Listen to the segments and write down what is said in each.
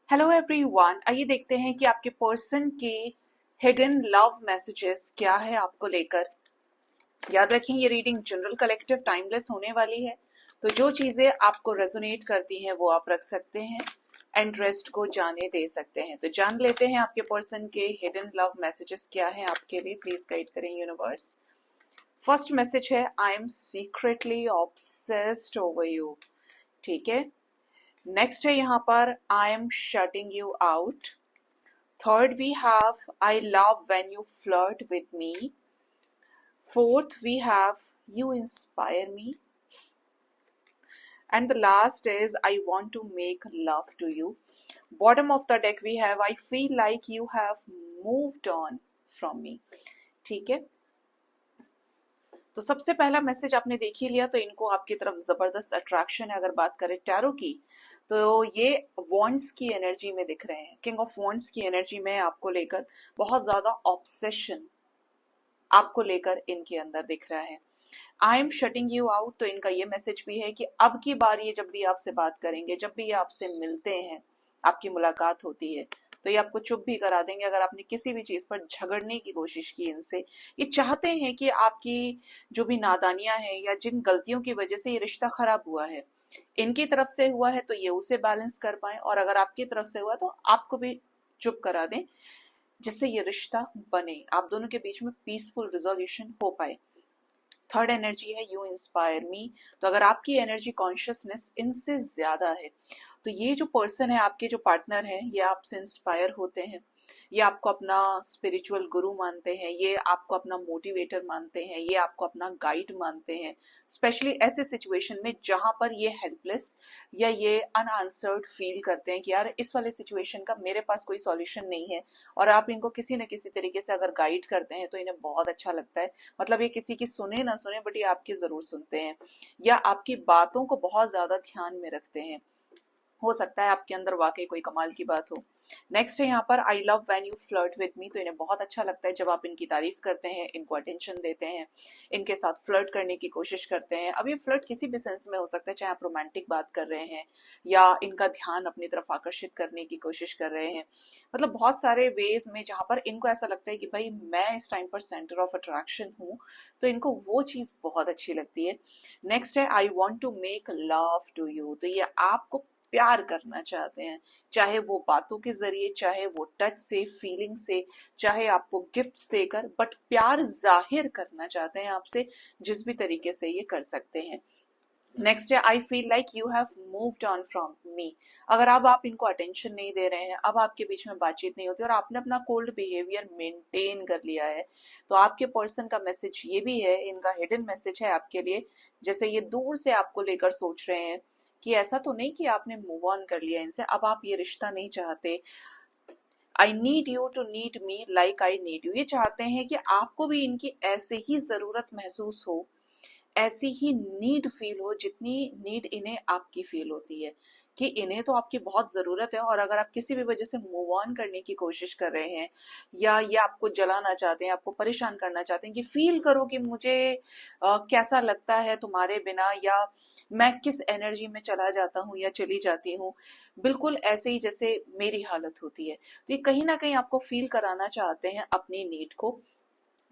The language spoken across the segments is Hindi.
हेलो एवरीवन, आइए देखते हैं कि आपके पर्सन के हिडन लव मैसेजेस क्या है आपको लेकर। याद रखें, ये रीडिंग जनरल कलेक्टिव टाइमलेस होने वाली है, तो जो चीजें आपको रेजोनेट करती हैं वो आप रख सकते हैं एंड रेस्ट को जाने दे सकते हैं। तो जान लेते हैं आपके पर्सन के हिडन लव मैसेजेस क्या है आपके लिए। प्लीज गाइड करें यूनिवर्स। फर्स्ट मैसेज है, I am secretly obsessed over you. ठीक है। नेक्स्ट है यहाँ पर, I am shutting you out. Third we have, I love when you flirt with me. Fourth we have, you inspire me. And the last is, I want to make love to you. Bottom of the deck we have, I feel like you have moved on from me. ठीक है। तो सबसे पहला मैसेज आपने देख ही लिया, तो इनको आपकी तरफ जबरदस्त अट्रैक्शन है। अगर बात करें टैरो की, तो ये वॉन्ड्स की एनर्जी में दिख रहे हैं। किंग ऑफ वॉन्ड्स की एनर्जी में आपको लेकर बहुत ज्यादा ऑब्सेशन आपको लेकर इनके अंदर दिख रहा है। I am shutting you out, तो इनका ये मैसेज भी है कि अब की बार ये जब भी आपसे बात करेंगे, जब भी ये आपसे मिलते हैं, आपकी मुलाकात होती है, तो ये आपको चुप भी करा देंगे। अगर आपने किसी भी चीज पर झगड़ने की कोशिश की इनसे, ये चाहते हैं कि आपकी जो भी नादानियां हैं या जिन गलतियों की वजह से ये रिश्ता खराब हुआ है, इनकी तरफ से हुआ है तो ये उसे बैलेंस कर पाए, और अगर आपकी तरफ से हुआ तो आपको भी चुप करा दें, जिससे ये रिश्ता बने, आप दोनों के बीच में पीसफुल रिजोल्यूशन हो पाए। थर्ड एनर्जी है, यू इंस्पायर मी। तो अगर आपकी एनर्जी कॉन्शियसनेस इनसे ज्यादा है, तो ये जो पर्सन है, आपके जो पार्टनर हैं, ये आपसे इंस्पायर होते हैं, ये आपको अपना स्पिरिचुअल गुरु मानते हैं, ये आपको अपना मोटिवेटर मानते हैं, ये आपको अपना गाइड मानते हैं। स्पेशली ऐसे सिचुएशन में जहां पर ये हेल्पलेस या ये अनआंसर्ड फील करते हैं कि यार इस वाले सिचुएशन का मेरे पास कोई सॉल्यूशन नहीं है, और आप इनको किसी न किसी तरीके से अगर गाइड करते हैं तो इन्हें बहुत अच्छा लगता है। मतलब ये किसी की सुने ना सुने, बट ये आपकी जरूर सुनते हैं, या आपकी बातों को बहुत ज्यादा ध्यान में रखते हैं। हो सकता है आपके अंदर वाकई कोई कमाल की बात हो। नेक्स्ट है यहाँ पर, आई love when you flirt with मी। तो इन्हें बहुत अच्छा लगता है जब आप इनकी तारीफ करते हैं, इनको अटेंशन देते हैं, इनके साथ फ्लर्ट करने की कोशिश करते हैं। अब ये फ्लर्ट किसी भी सेंस में हो सकता है, चाहे आप रोमांटिक बात कर रहे हैं या इनका ध्यान अपनी तरफ आकर्षित करने की कोशिश कर रहे हैं। मतलब बहुत सारे वेज में जहां पर इनको ऐसा लगता है कि भाई मैं इस टाइम पर सेंटर ऑफ अट्रैक्शन हूँ, तो इनको वो चीज बहुत अच्छी लगती है। नेक्स्ट है, I want to make love to you. तो ये आपको प्यार करना चाहते हैं, चाहे वो बातों के जरिए, चाहे वो टच से, फीलिंग से, चाहे आपको गिफ्ट्स देकर, बट प्यार जाहिर करना चाहते हैं आपसे, जिस भी तरीके से ये कर सकते हैं। नेक्स्ट है, I feel like you have moved on from me. अगर अब आप इनको अटेंशन नहीं दे रहे हैं, अब आपके बीच में बातचीत नहीं होती और आपने अपना कोल्ड बिहेवियर मेंटेन कर लिया है, तो आपके पर्सन का मैसेज ये भी है, इनका हिडन मैसेज है आपके लिए, जैसे ये दूर से आपको लेकर सोच रहे हैं कि ऐसा तो नहीं कि आपने मूव ऑन कर लिया इनसे, अब आप ये रिश्ता नहीं चाहते। I need you to need me like I need you. ये चाहते हैं कि आपको भी इनकी ऐसे ही जरूरत महसूस हो, ऐसी ही नीड फील हो जितनी नीड इन्हें आपकी फील होती है, कि इन्हें तो आपकी बहुत जरूरत है, और अगर आप किसी भी वजह से मूव ऑन करने की कोशिश कर रहे हैं, या ये आपको जलाना चाहते हैं, आपको परेशान करना चाहते हैं कि फील करो कि मुझे कैसा लगता है तुम्हारे बिना, या मैं किस एनर्जी में चला जाता हूँ या चली जाती हूँ, बिल्कुल ऐसे ही जैसे मेरी हालत होती है। तो ये कहीं ना कहीं आपको फील कराना चाहते हैं अपनी नीड को।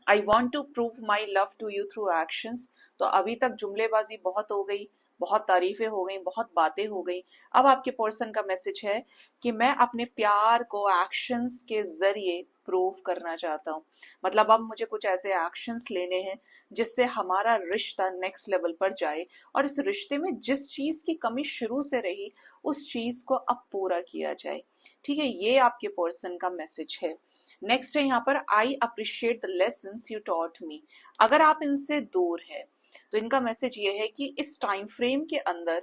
I want to prove my love to you through actions. तो अभी तक जुमलेबाजी बहुत हो गई, बहुत तारीफें हो गई, बहुत बातें हो गई। अब आपके पर्सन का मैसेज है कि मैं अपने प्यार को एक्शंस के जरिए प्रूव करना चाहता हूँ। मतलब अब मुझे कुछ ऐसे एक्शंस लेने हैं जिससे हमारा रिश्ता नेक्स्ट लेवल पर जाए, और इस रिश्ते में जिस चीज की कमी शुरू से रही, उस चीज को अब पूरा किया जाए। ठीक है, ये आपके पर्सन का मैसेज है। नेक्स्ट है यहाँ पर, I appreciate the lessons you taught me. अगर आप इनसे दूर है, तो इनका मैसेज ये है कि इस टाइम फ्रेम के अंदर,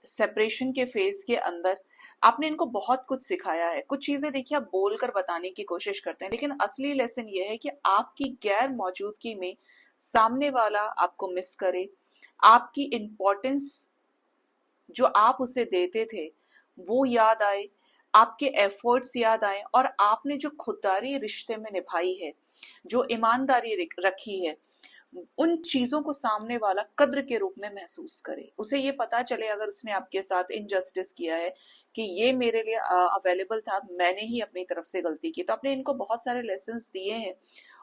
सेपरेशन के फेज के अंदर, आपने इनको बहुत कुछ सिखाया है। कुछ चीजें देखिए आप बोलकर बताने की कोशिश करते हैं, लेकिन असली लेसन ये है कि आपकी गैर मौजूदगी में सामने वाला आपको मिस करे, आपकी इम्पोर्टेंस जो आप उसे देते थे वो याद आए, आपके एफर्ट्स याद आए, और आपने जो खुददारी रिश्ते में निभाई है, जो ईमानदारी रखी है, उन चीजों को सामने वाला कद्र के रूप में महसूस करे। उसे ये पता चले, अगर उसने आपके साथ इनजस्टिस किया है, कि ये मेरे लिए अवेलेबल था, मैंने ही अपनी तरफ से गलती की। तो आपने इनको बहुत सारे लेसन्स दिए हैं,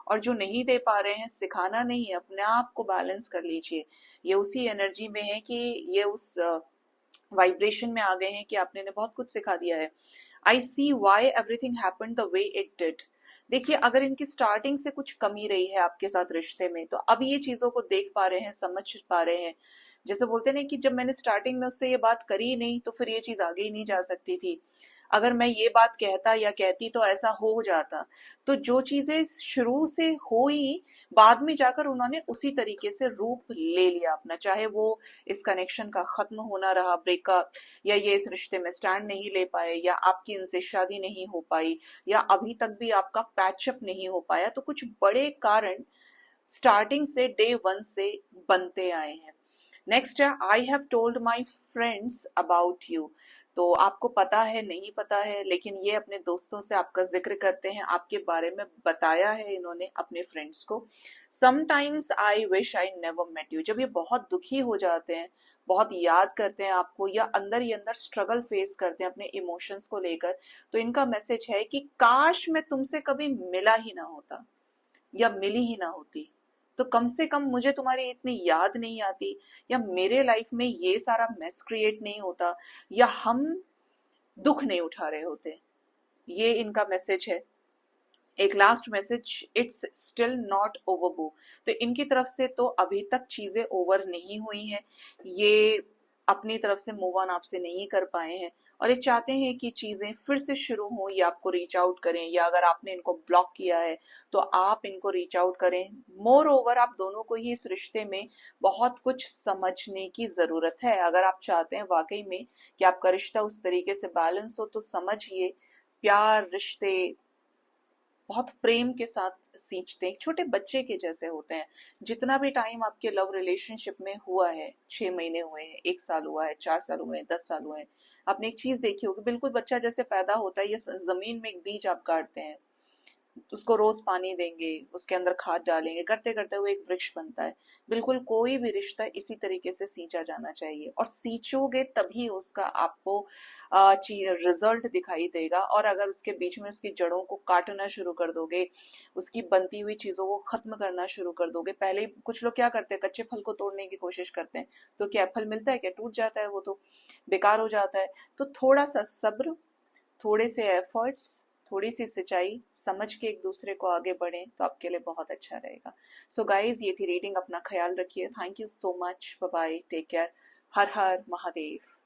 और जो नहीं दे पा रहे हैं, सिखाना नहीं है, अपने आप को बैलेंस कर लीजिए। ये उसी एनर्जी में है कि ये उस वाइब्रेशन में आ गए हैं कि आपने इन्हें बहुत कुछ सिखा दिया है। I see why everything happened the way it did. देखिए, अगर इनकी स्टार्टिंग से कुछ कमी रही है आपके साथ रिश्ते में, तो अब ये चीजों को देख पा रहे हैं, समझ पा रहे हैं। जैसे बोलते हैं ना कि जब मैंने स्टार्टिंग में उससे ये बात करी नहीं, तो फिर ये चीज आगे ही नहीं जा सकती थी। अगर मैं ये बात कहता या कहती तो ऐसा हो जाता। तो जो चीजें शुरू से हुई, बाद में जाकर उन्होंने उसी तरीके से रूप ले लिया अपना, चाहे वो इस कनेक्शन का खत्म होना रहा, ब्रेकअप, या ये इस रिश्ते में स्टैंड नहीं ले पाए, या आपकी इनसे शादी नहीं हो पाई, या अभी तक भी आपका पैचअप नहीं हो पाया। तो कुछ बड़े कारण स्टार्टिंग से, डे वन से बनते आए हैं। नेक्स्ट है, I have told my friends about you. तो आपको पता है, नहीं पता है, लेकिन ये अपने दोस्तों से आपका जिक्र करते हैं, आपके बारे में बताया है इन्होंने अपने फ्रेंड्स को। Sometimes I wish I never met you. जब ये बहुत दुखी हो जाते हैं, बहुत याद करते हैं आपको, या अंदर ही अंदर स्ट्रगल फेस करते हैं अपने इमोशंस को लेकर, तो इनका मैसेज है कि काश मैं तुमसे कभी मिला ही ना होता, या मिली ही ना होती, तो कम से कम मुझे तुम्हारी इतनी याद नहीं आती, या मेरे लाइफ में ये सारा मेस क्रिएट नहीं होता, या हम दुख नहीं उठा रहे होते। ये इनका मैसेज है। एक last message, it's still not over बू। तो इनकी तरफ से तो अभी तक चीजें ओवर नहीं हुई हैं, ये अपनी तरफ से मूव ऑन आपसे नहीं कर पाए हैं, और ये चाहते हैं कि चीजें फिर से शुरू हो, या आपको रीच आउट करें, या अगर आपने इनको ब्लॉक किया है तो आप इनको रीच आउट करें। मोर ओवर, आप दोनों को ही इस रिश्ते में बहुत कुछ समझने की जरूरत है। अगर आप चाहते हैं वाकई में कि आपका रिश्ता उस तरीके से बैलेंस हो, तो समझिए, प्यार रिश्ते बहुत प्रेम के साथ सींचते हैं, छोटे बच्चे के जैसे होते हैं। जितना भी टाइम आपके लव रिलेशनशिप में हुआ है, 6 महीने हुए हैं, 1 साल हुआ है, 4 साल हुए हैं, 10 साल हुए हैं, आपने एक चीज देखी होगी, बिल्कुल बच्चा जैसे पैदा होता है, ये जमीन में एक बीज आप गाड़ते हैं, उसको रोज पानी देंगे, उसके अंदर खाद डालेंगे, करते करते वो एक वृक्ष बनता है। बिल्कुल कोई भी रिश्ता इसी तरीके से सींचा जाना चाहिए, और सींचोगे तभी उसका आपको रिजल्ट दिखाई देगा। और अगर उसके बीच में उसकी जड़ों को काटना शुरू कर दोगे, उसकी बनती हुई चीजों को खत्म करना शुरू कर दोगे, पहले कुछ लोग क्या करते हैं, कच्चे फल को तोड़ने की कोशिश करते हैं, तो क्या फल मिलता है, क्या टूट जाता है, वो तो बेकार हो जाता है। तो थोड़ा सा सब्र, थोड़े से एफर्ट्स, थोड़ी सी सिंचाई, समझ के एक दूसरे को आगे बढ़ें, तो आपके लिए बहुत अच्छा रहेगा। सो गाइज, ये थी रीडिंग, अपना ख्याल रखिए। Thank you so much, bye bye, take care, Har Har Mahadev.